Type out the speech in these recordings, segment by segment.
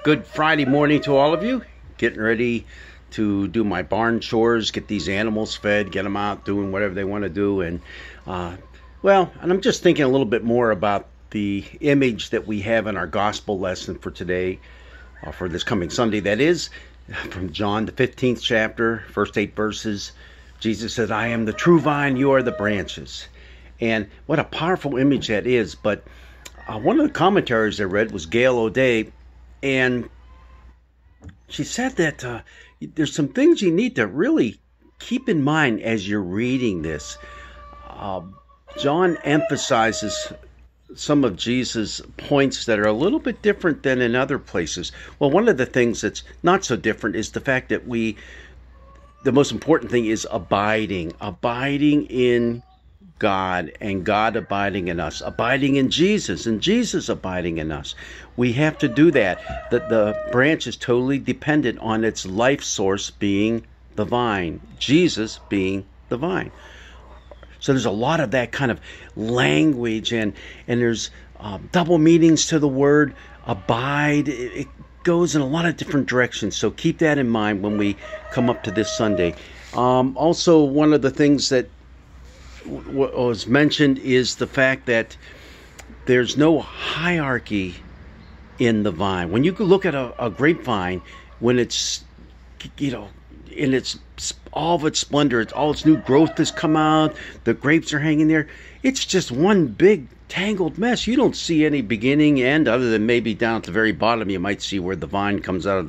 Good Friday morning to all of you. Getting ready to do my barn chores, get these animals fed, get them out doing whatever they want to do. And I'm just thinking a little bit more about the image that we have in our gospel lesson for today, for this coming Sunday. That is from John, the 15th chapter, first 8 verses. Jesus said, "I am the true vine, you are the branches." And what a powerful image that is. But one of the commentaries I read was Gail O'Day, and she said that there's some things you need to really keep in mind as you're reading this. John emphasizes some of Jesus' points that are a little bit different than in other places. Well, one of the things that's not so different is the fact that the most important thing is abiding in God and God abiding in us, abiding in Jesus and Jesus abiding in us. We have to do that. The branch is totally dependent on its life source being the vine, Jesus being the vine. So there's a lot of that kind of language, and there's double meanings to the word abide. It goes in a lot of different directions. So keep that in mind when we come up to this Sunday. Also, one of the things that was mentioned is the fact that there's no hierarchy in the vine. When you look at a grapevine, when it's, in its all of its splendor, all its new growth has come out, the grapes are hanging there, it's just one big tangled mess. You don't see any beginning, end, other than maybe down at the very bottom you might see where the vine comes out of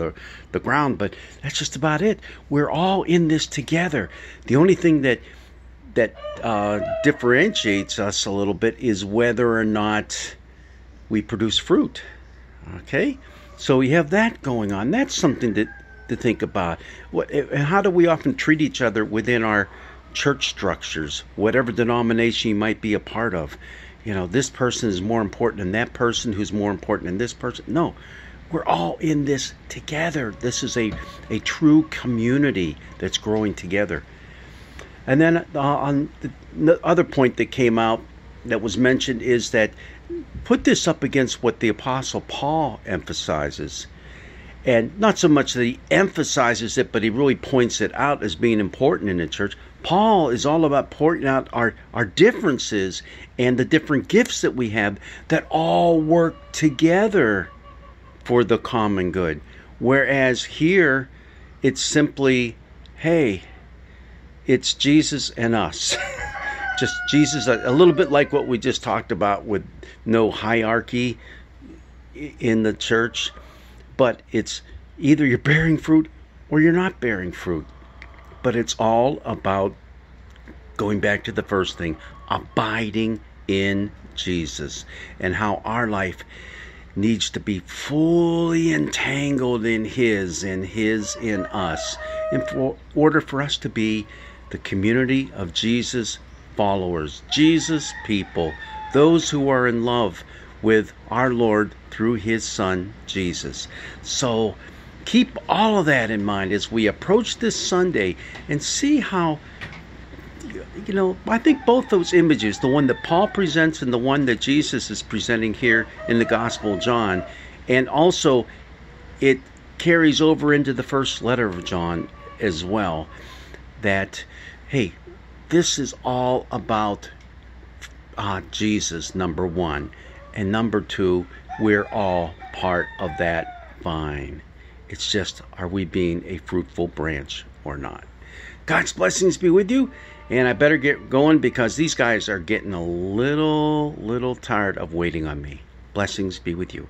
the ground, but that's just about it. We're all in this together. The only thing that differentiates us a little bit is whether or not we produce fruit. Okay, so we have that going on. That's something to think about. How do we often treat each other within our church structures, whatever denomination you might be a part of? This person is more important than that person, who's more important than this person. No, we're all in this together. This is a true community that's growing together. And then on the other point that came out that was mentioned is that put this up against what the Apostle Paul emphasizes. And not so much that he emphasizes it, but he really points it out as being important in the church. Paul is all about pointing out our differences and the different gifts that we have that all work together for the common good. Whereas here, it's simply, hey, it's Jesus and us. Just Jesus, a little bit like what we just talked about with no hierarchy in the church. But it's either you're bearing fruit or you're not bearing fruit. But it's all about, going back to the first thing, abiding in Jesus, and how our life needs to be fully entangled in His and His in us, in order for us to be the community of Jesus followers, Jesus people, those who are in love with our Lord through His Son, Jesus. So keep all of that in mind as we approach this Sunday and see how, I think both those images, the one that Paul presents and the one that Jesus is presenting here in the Gospel of John, and also it carries over into the first letter of John as well, that, hey, this is all about Jesus, number one. And number two, we're all part of that vine. It's just, are we being a fruitful branch or not? God's blessings be with you. And I better get going because these guys are getting a little tired of waiting on me. Blessings be with you.